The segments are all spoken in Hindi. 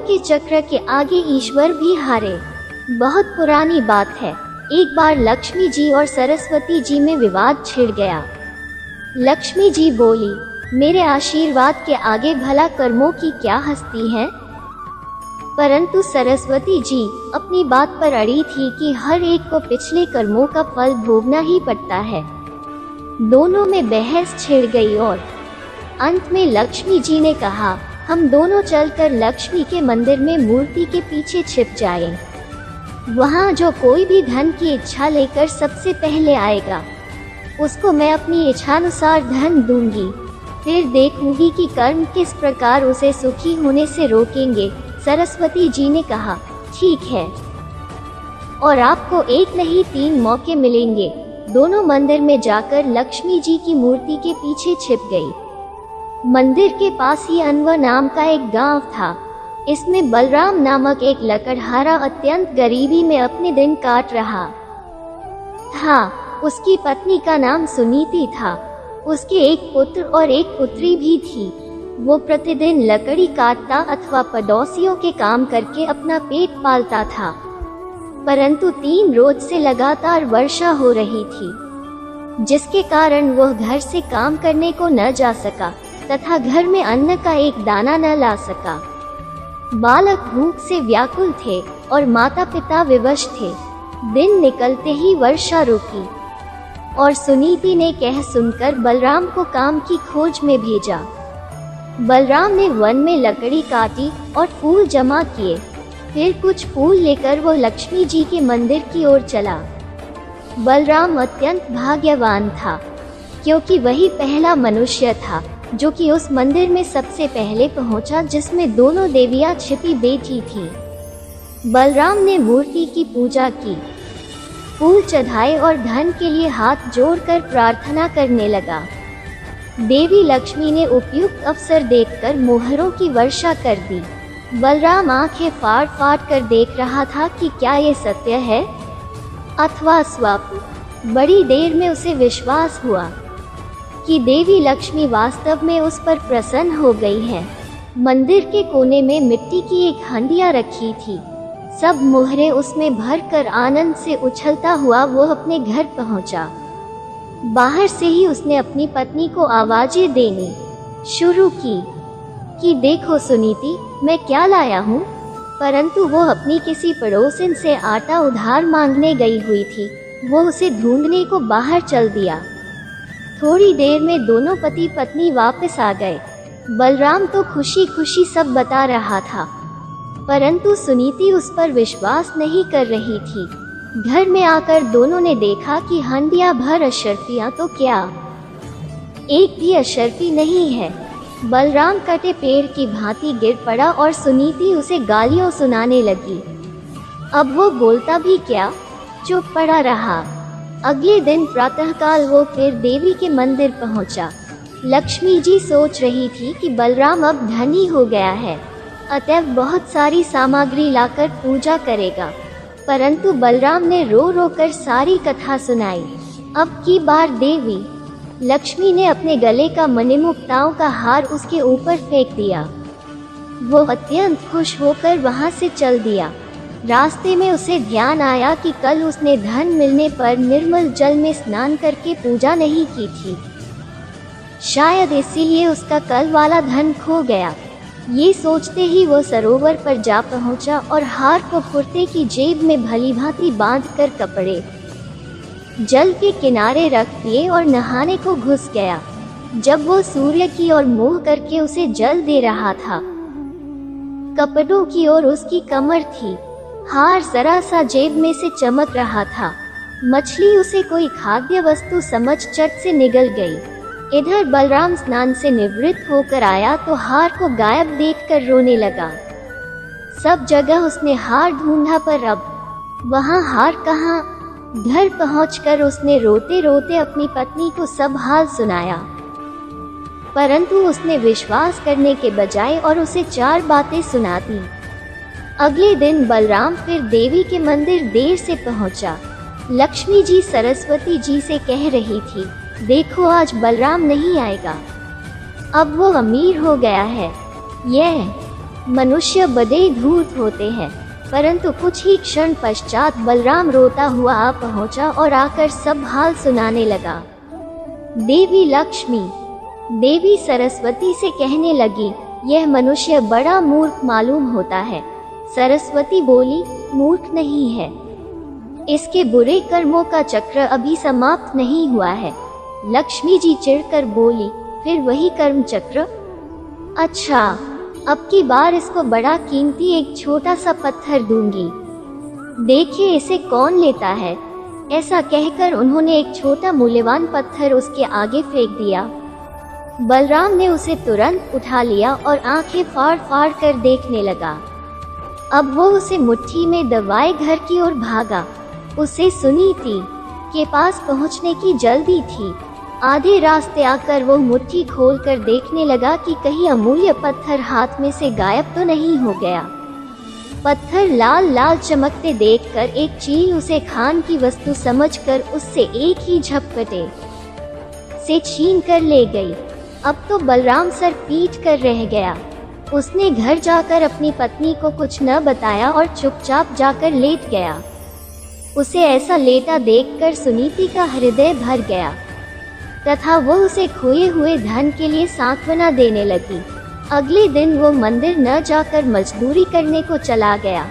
के चक्र के आगे ईश्वर भी हारे। बहुत पुरानी बात है। एक बार लक्ष्मी जी और सरस्वती जी में विवाद छिड़ गया। लक्ष्मी जी बोली, मेरे आशीर्वाद के आगे भला कर्मों की क्या हस्ती है। परंतु सरस्वती जी अपनी बात पर अड़ी थी कि हर एक को पिछले कर्मों का फल भोगना ही पड़ता है। दोनों में बहस छिड़ गई और अंत में लक्ष्मी जी ने कहा, हम दोनों चलकर लक्ष्मी के मंदिर में मूर्ति के पीछे छिप जाएं। वहाँ जो कोई भी धन की इच्छा लेकर सबसे पहले आएगा, उसको मैं अपनी इच्छानुसार धन दूंगी। फिर देखूंगी कि कर्म किस प्रकार उसे सुखी होने से रोकेंगे। सरस्वती जी ने कहा, ठीक है, और आपको एक नहीं 3 मौके मिलेंगे। दोनों मंदिर में जाकर लक्ष्मी जी की मूर्ति के पीछे छिप गई। मंदिर के पास ही अनवर नाम का एक गांव था। इसमें बलराम नामक एक लकड़हारा अत्यंत गरीबी में अपने दिन काट रहा था। उसकी पत्नी का नाम सुनीति था। उसके एक पुत्र और एक पुत्री भी थी। वो प्रतिदिन लकड़ी काटता अथवा पड़ोसियों के काम करके अपना पेट पालता था। परंतु 3 रोज से लगातार वर्षा हो रही थी, जिसके कारण वह घर से काम करने को न जा सका तथा घर में अन्न का एक दाना न ला सका। बालक भूख से व्याकुल थे और माता पिता विवश थे। दिन निकलते ही वर्षा रुकी और सुनीति ने कह सुनकर बलराम को काम की खोज में भेजा। बलराम ने वन में लकड़ी काटी और फूल जमा किए। फिर कुछ फूल लेकर वो लक्ष्मी जी के मंदिर की ओर चला। बलराम अत्यंत भाग्यवान था, क्योंकि वही पहला मनुष्य था जो कि उस मंदिर में सबसे पहले पहुंचा, जिसमें दोनों देवियां छिपी बैठी थी। बलराम ने मूर्ति की पूजा की, फूल चढ़ाए और धन के लिए हाथ जोड़कर प्रार्थना करने लगा। देवी लक्ष्मी ने उपयुक्त अवसर देखकर मोहरों की वर्षा कर दी। बलराम आंखें फाड़ फाड़ कर देख रहा था कि क्या ये सत्य है अथवा स्वप्न। बड़ी देर में उसे विश्वास हुआ कि देवी लक्ष्मी वास्तव में उस पर प्रसन्न हो गई है। मंदिर के कोने में मिट्टी की एक हंडिया रखी थी। सब मोहरे उसमें भरकर आनंद से उछलता हुआ वो अपने घर पहुंचा। बाहर से ही उसने अपनी पत्नी को आवाजें देनी शुरू की कि देखो सुनीति, मैं क्या लाया हूँ। परंतु वो अपनी किसी पड़ोसिन से आटा उधार मांगने गई हुई थी। वो उसे ढूंढने को बाहर चल दिया। थोड़ी देर में दोनों पति पत्नी वापस आ गए। बलराम तो खुशी खुशी सब बता रहा था, परंतु सुनीति उस पर विश्वास नहीं कर रही थी। घर में आकर दोनों ने देखा कि हंडिया भर अशर्फियाँ तो क्या, एक भी अशर्फी नहीं है। बलराम कटे पेड़ की भांति गिर पड़ा और सुनीति उसे गालियाँ सुनाने लगी। अब वो बोलता भी क्या, चुप पड़ा रहा। अगले दिन प्रातःकाल वो फिर देवी के मंदिर पहुंचा। लक्ष्मी जी सोच रही थी कि बलराम अब धनी हो गया है, अतएव बहुत सारी सामग्री लाकर पूजा करेगा। परंतु बलराम ने रो रो कर सारी कथा सुनाई। अब की बार देवी लक्ष्मी ने अपने गले का मणिमुक्ताओं का हार उसके ऊपर फेंक दिया। वो अत्यंत खुश होकर वहां से चल दिया। रास्ते में उसे ध्यान आया कि कल उसने धन मिलने पर निर्मल जल में स्नान करके पूजा नहीं की थी। शायद इसीलिए उसका कल वाला धन खो गया। ये सोचते ही वो सरोवर पर जा पहुंचा और हार को कुर्ते की जेब में भलीभांति बांधकर कपड़े जल के किनारे रख दिए और नहाने को घुस गया। जब वो सूर्य की ओर मुंह करके उसे जल दे रहा था, कपड़ों की ओर उसकी कमर थी। हार जरा सा जेब में से चमक रहा था। मछली उसे कोई खाद्य वस्तु समझ चट से निगल गई। इधर बलराम स्नान से निवृत्त होकर आया तो हार को गायब देखकर रोने लगा। सब जगह उसने हार ढूंढा, पर अब वहाँ हार कहाँ। घर पहुंचकर उसने रोते रोते अपनी पत्नी को सब हाल सुनाया, परंतु उसने विश्वास करने के बजाय और उसे 4 बातें सुना दी। अगले दिन बलराम फिर देवी के मंदिर देर से पहुंचा। लक्ष्मी जी सरस्वती जी से कह रही थी, देखो आज बलराम नहीं आएगा, अब वो अमीर हो गया है। यह मनुष्य बड़े धूर्त होते हैं, परंतु कुछ ही क्षण पश्चात बलराम रोता हुआ आ पहुंचा और आकर सब हाल सुनाने लगा। देवी लक्ष्मी देवी सरस्वती से कहने लगी, यह मनुष्य बड़ा मूर्ख मालूम होता है। सरस्वती बोली, मूर्ख नहीं है, इसके बुरे कर्मों का चक्र अभी समाप्त नहीं हुआ है। लक्ष्मी जी चिढ़कर बोली, फिर वही कर्म चक्र? अच्छा, अब की बार इसको बड़ा कीमती एक छोटा सा पत्थर दूंगी, देखिए इसे कौन लेता है। ऐसा कहकर उन्होंने एक छोटा मूल्यवान पत्थर उसके आगे फेंक दिया। बलराम ने उसे तुरंत उठा लिया और आंखें फाड़ फाड़ कर देखने लगा। अब वो उसे मुट्ठी में दबाए घर की ओर भागा। उसे सुनीति के पास पहुंचने की जल्दी थी। आधे रास्ते आकर वो मुट्ठी खोलकर देखने लगा कि कहीं अमूल्य पत्थर हाथ में से गायब तो नहीं हो गया। पत्थर लाल लाल चमकते देखकर एक चील उसे खान की वस्तु समझकर उससे एक ही झपटे से छीन कर ले गई। अब तो बलराम सर पीट कर रह गया। उसने घर जाकर अपनी पत्नी को कुछ न बताया और चुपचाप जाकर लेट गया। उसे ऐसा लेटा देखकर सुनीति का हृदय भर गया तथा वो उसे खोए हुए धन के लिए सांत्वना देने लगी। अगले दिन वो मंदिर न जाकर मजदूरी करने को चला गया,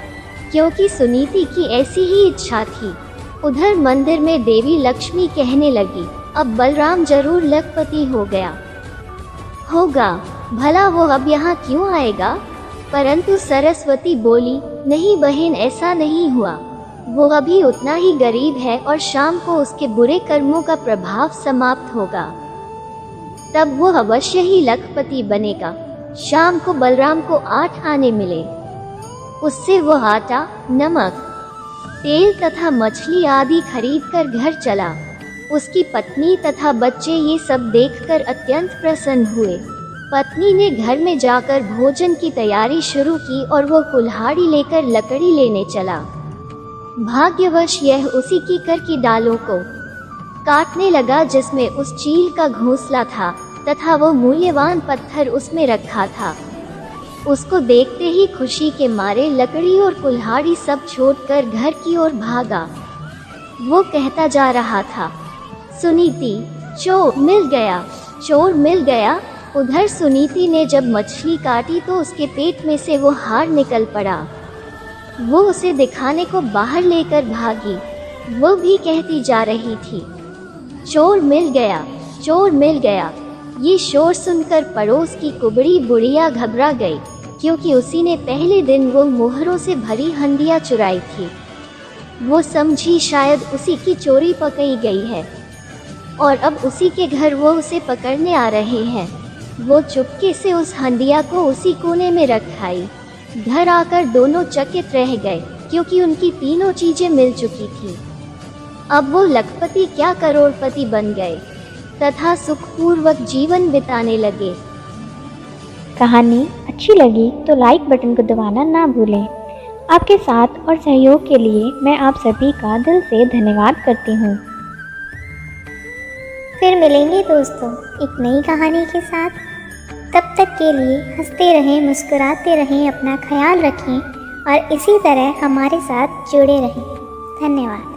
क्योंकि सुनीति की ऐसी ही इच्छा थी। उधर मंदिर में देवी लक्ष्मी कहने लगी, अब बलराम जरूर लखपति हो गया होगा, भला वो अब यहाँ क्यों आएगा? परंतु सरस्वती बोली, नहीं बहन, ऐसा नहीं हुआ। वो अभी उतना ही गरीब है और शाम को उसके बुरे कर्मों का प्रभाव समाप्त होगा, तब वो अवश्य ही लखपति बनेगा। शाम को बलराम को 8 आने मिले, उससे वो आटा, नमक, तेल तथा मछली आदि खरीदकर घर चला। उसकी पत्नी तथा बच्चे ये सब देखकर अत्यंत प्रसन्न हुए। पत्नी ने घर में जाकर भोजन की तैयारी शुरू की और वो कुल्हाड़ी लेकर लकड़ी लेने चला। भाग्यवश यह उसी कीकर की डालों को काटने लगा जिसमें उस चील का घोंसला था तथा वो मूल्यवान पत्थर उसमें रखा था। उसको देखते ही खुशी के मारे लकड़ी और कुल्हाड़ी सब छोड़कर घर की ओर भागा। वो कहता जा रहा था, सुनीति, चोर मिल गया, चोर मिल गया। उधर सुनीति ने जब मछली काटी तो उसके पेट में से वो हार निकल पड़ा। वो उसे दिखाने को बाहर लेकर भागी। वो भी कहती जा रही थी, चोर मिल गया, चोर मिल गया। ये शोर सुनकर पड़ोस की कुबड़ी बुढ़िया घबरा गई, क्योंकि उसी ने पहले दिन वो मोहरों से भरी हंडिया चुराई थी। वो समझी शायद उसी की चोरी पकड़ी गई है और अब उसी के घर वो उसे पकड़ने आ रहे हैं। वो चुपके से उस हंडिया को उसी कोने में रख आई। घर आकर दोनों चकित रह गए, क्योंकि उनकी तीनों चीजें मिल चुकी थी। अब वो लखपति क्या करोड़पति बन गए तथा सुखपूर्वक जीवन बिताने लगे। कहानी अच्छी लगी तो लाइक बटन को दबाना ना भूलें। आपके साथ और सहयोग के लिए मैं आप सभी का दिल से धन्यवाद करती हूँ। फिर मिलेंगे दोस्तों एक नई कहानी के साथ। तब तक के लिए हंसते रहें, मुस्कुराते रहें, अपना ख्याल रखें और इसी तरह हमारे साथ जुड़े रहें। धन्यवाद।